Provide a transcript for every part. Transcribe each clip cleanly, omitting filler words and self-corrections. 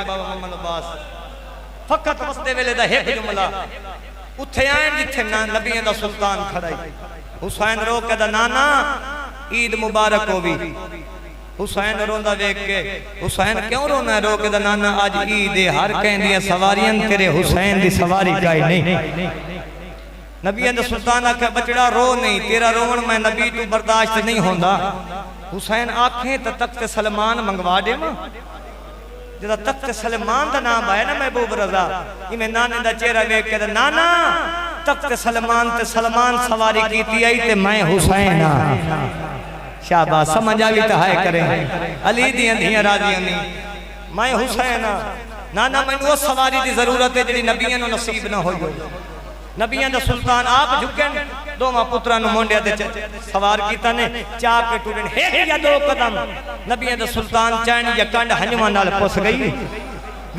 के बाबा मोहम्मद अब्बास फकत वसदे वेले दा एक जुमला उथे आन जिथे नबियां दा सुल्तान खड़ा हुसैन रो के दा नाना ईद मुबारक होवी हुसैन रोंदा देख के हुसैन क्यों रोना रो के दा नाना आज ईद है हर कहंदी सवारियां तेरे हुसैन दी सवारी काई नहीं नबियां दा सुल्तान आखे बचड़ा रो नहीं तेरा रोवण मैं नबी तू बर्दाश्त नहीं होंदा हुसैन आखे तो तख्त सलमान मंगवा देवा जदा तख्त सलमान दा नाम आया ना महबूब रजा इवें नाने दा चेहरा वेख के नाना तख्त सलमान ते सलमान सवारी कीती आई ते मैं हुसैन आ शाबाश समझ आवी तो हाय करें अली दियां धियां राजियां नहीं मैं हुसैन आ नाना मैनू उस सवारी दी जरूरत है जेड़ी नबियां नू नसीब ना होई नबियां दा सुल्तान आप झुकन दोवां पुत्रां नू मोंडिया ते सवार कीता ने चा के टुरन एक या दो कदम नबियां दा सुल्तान चाणी या कंड हंजवां नाल पुस गई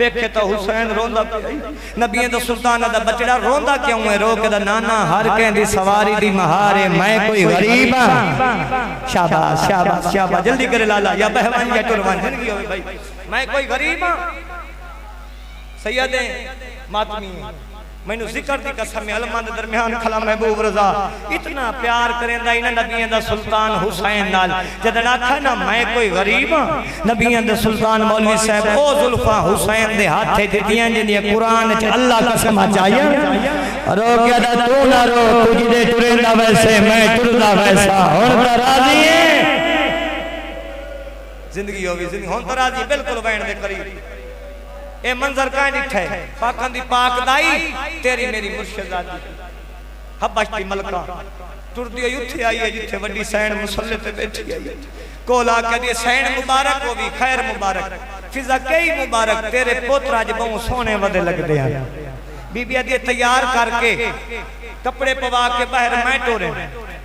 वेखे तो हुसैन रोंदा पिया नबियां दा सुल्तान दा बचड़ा रोंदा क्यों है रो के दा नाना हर कहंदी सवारी दी महार है मैं कोई गरीब हां शाबाश शाबाश शाबाश जल्दी करे लाला या बहवान या टुरवान जिंदगी होवे भाई मैं कोई गरीब हां सैयदे मातमी मैनू जिक्र दी कसम है अलमा दे दरमियान खला महबूब रजा इतना प्यार करेंदा इना नबियां दा सुल्तान हुसैन नाल जदन आखा ना मैं कोई गरीब हां नबियां दे सुल्तान मौलवी साहब ओ जुल्फा हुसैन दे हाथे दित्तियां जिंदियां कुरान च अल्लाह कसम चाहिए रो के दा तू ना रो तू जिदे टुरेंदा वैसे मैं टुरदा वैसा हुन तो राजी है जिंदगी होवी जिंदगी हुन तो राजी बिल्कुल बैठ दे करीब ए मंजर काहे डिठा है पाकां दी पाक दाई तेरी मेरी मुर्शिदादी हबश दी मलका टुरदी होई उथे आई है जिथे वड्डी सैन मुसल्ले ते बैठी आई कोल आके दी सैन मुबारक होवी खैर मुबारक फिजा कई मुबारक तेरे पोतरा ज बहु सोने वदे लगदे हैं बीबी दी तैयार करके कपड़े पवा के बाहर मैं टोरे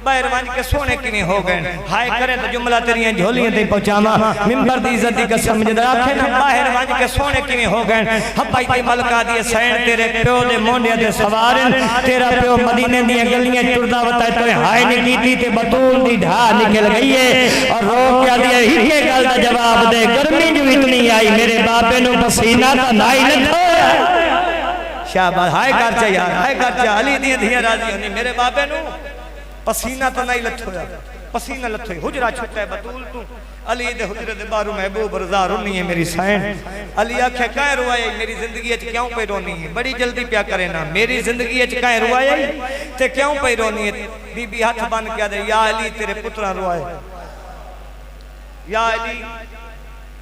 बाहर वंज के सोने किने हो गए हाय करे तो जुमला तेरियां झोलियां ते पहुंचावा मिंबर दी इज्जत दी कसम जदा आखे ना बाहर वंज के सोने किने हो गए हब्बाई दी मलका दी सैन तेरे प्यो दे मोंडिया ते सवार तेरा प्यो मदीने दी गलियां टुरदा वता तो हाय नहीं कीती ते बतूल दी ढा निकल गई है और रो के दी इके गल दा जवाब दे गर्मी जो इतनी आई मेरे बापे नु पसीना तो नाई न खोया शाबाश हाय कर चा यार हाय कर चा अली दी धिया राजी होनी मेरे बापे नु पसीना तो नहीं लथोया पसीना लथोई हुजरा छुटा है बतूल तू अली दे हुजरे दे बारू महबूब रजा रोनी है मेरी सैन अली आखे काहे रुआए मेरी जिंदगी च क्यों पे रोनी है बड़ी जल्दी प्या करे ना मेरी जिंदगी च काहे रुआए ते क्यों पे रोनी है बीबी हाथ बन के दे या अली तेरे पुत्रा रुआए या अली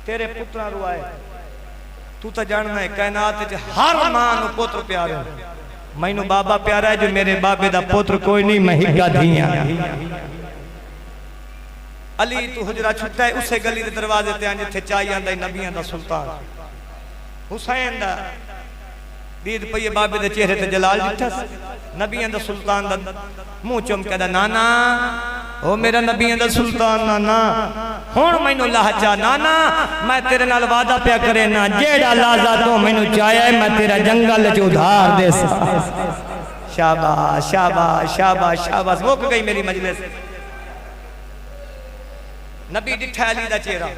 तेरे पुत्रा रुआए तू तो जानना है कायनात च हर मां नु पुत्र प्यारे मैनू बाबा प्यारा है जो मेरे बाबे दा पुत्र कोई नहीं मैं हिग्गा धियां अली तू हुजरा छुट्टा है उसे गली दे दरवाजे ते जिथे चाई आंदा नबियां दा सुल्तान हुसैन दा दीद पई बाबे दे चेहरे ते जलाल दिठा नबियां दा सुल्तान दा मुंह चुम के दा नाना ओ मेरा नबियां दा सुल्तान नाना हुण मैनू लहजा नाना मैं तेरे नाल वादा प्या करे ना जेड़ा लाजा तो मैनू चाया है मैं तेरा जंगल च उधार दे शाबाश शाबाश शाबाश शाबाश मुक गई मेरी मजलिस नबी डिठा अली दा चेहरा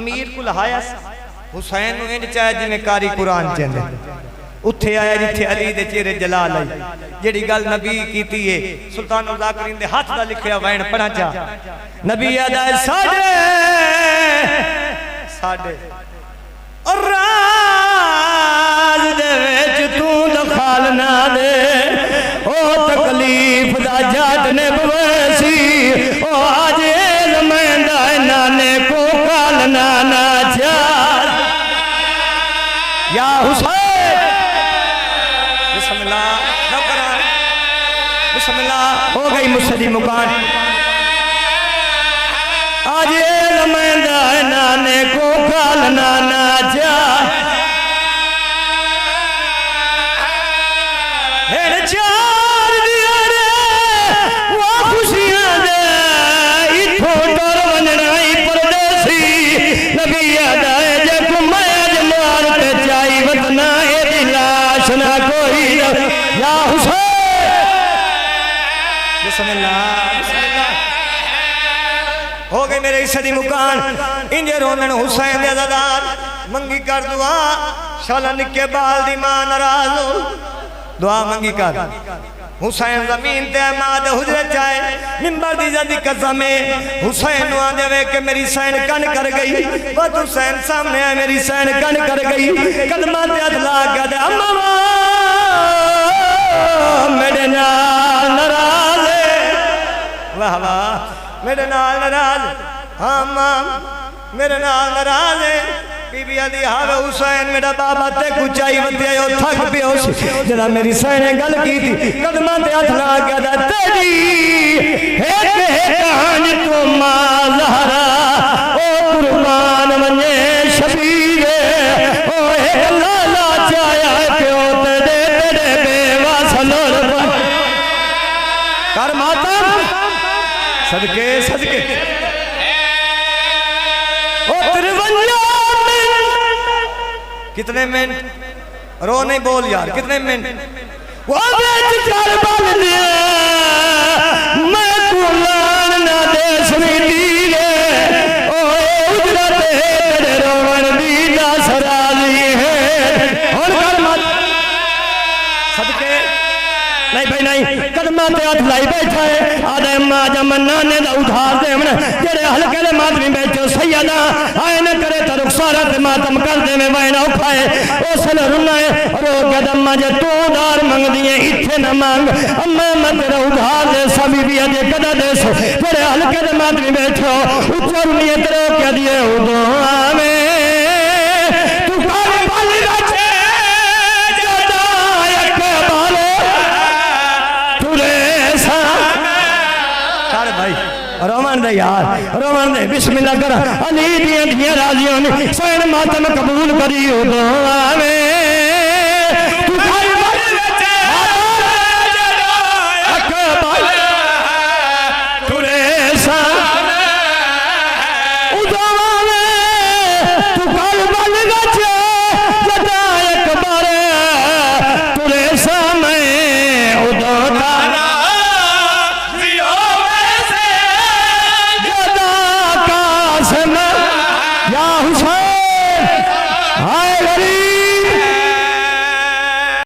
अमीर को लहाया हुसैन नु इंज चाहे जिवें कारी कुरान चंदे उथे आया जिथे अली दे चेहरे जलाल आई जेड़ी गल नबी कीती है सुल्तान ज़ाकिरीन दे हाथ दा लिखया वैन पढ़ा जा नबी अदा साडे और राज दे विच तू दखल ना दे ओ तकलीफ दा जट ने बवैसी ओ आज ज़मेंदा नाने को काल ना ना जा या हुसैन हो गई मुसदी मुकान आज लमेंदा नाने को काल नाना जा चार दिया रे वो खुशियां दे इथों डर वननाई परदेसी नबी अदा जे को मैं जमार ते चाई वतना ए लाश ना कोई या हुसैन हो गए मेरे सदी मुकान इंजे रोनन हुसैन दे अज़ादार मंगी कर दुआ शालन के बाल दी मां नाराज हो दुआ मंगी कर हुसैन जमीन ते मां दे हुजरे चाहे मिंबर दी जदी कसम है हुसैन नु आंदे वे के मेरी सैन कन कर गई बस हुसैन सामने है मेरी सैन कन कर गई कदमां ते हाथ ला के दे अम्मा मेरे नाल नाराज वाह वाह मेरे नाल नाराज हाँ मां मेरे नाल नाराज है बीबी आदि हावे हुसैन मेरा बाबा ते कुचाई वते ओ थक पियो जरा मेरी सैने गल की थी कदमां ते हाथ ला के दा तेरी हे कहानी तो मां ज़हरा ओ कुर्बान मने शबीर ओ हे लाला चाया पियो ते दे बेवासलोर कर माता सदके सदके ओ तिरवंजा कितने मिनट रो नहीं बोल यार कितने मिनट वो बेच कर बन लिया मैं कुलान ना देश में दीरे ओ उजरा तेरे रोवन दी ना सराली है और कर मत सदके नहीं भाई नहीं कदमां ते हाथ लाई बैठा है आदे मां जमन्ना ने दा उधार दे हमने तेरे हल्के दे मातमी बैठो सैयदा आए न करे तो रुखसारा ते मातम कर दे में वैना उठाए ओ सल रुना है रो कदम जे तू उधार मंग दिए इथे न मांग अम्मा मत रो उधार दे सभी भी दे कदा दे सो तेरे हल्के दे मातमी बैठो ऊपर नहीं तेरे के दिए उदो आवे तू काले बाली रचे जदा एक बालो तुरे सा कर भाई रोमन दे यार रोमन दे बिस्मिल्लाह कर अली दियां दियां राजियों ने सैन मातम कबूल करी उदो आवे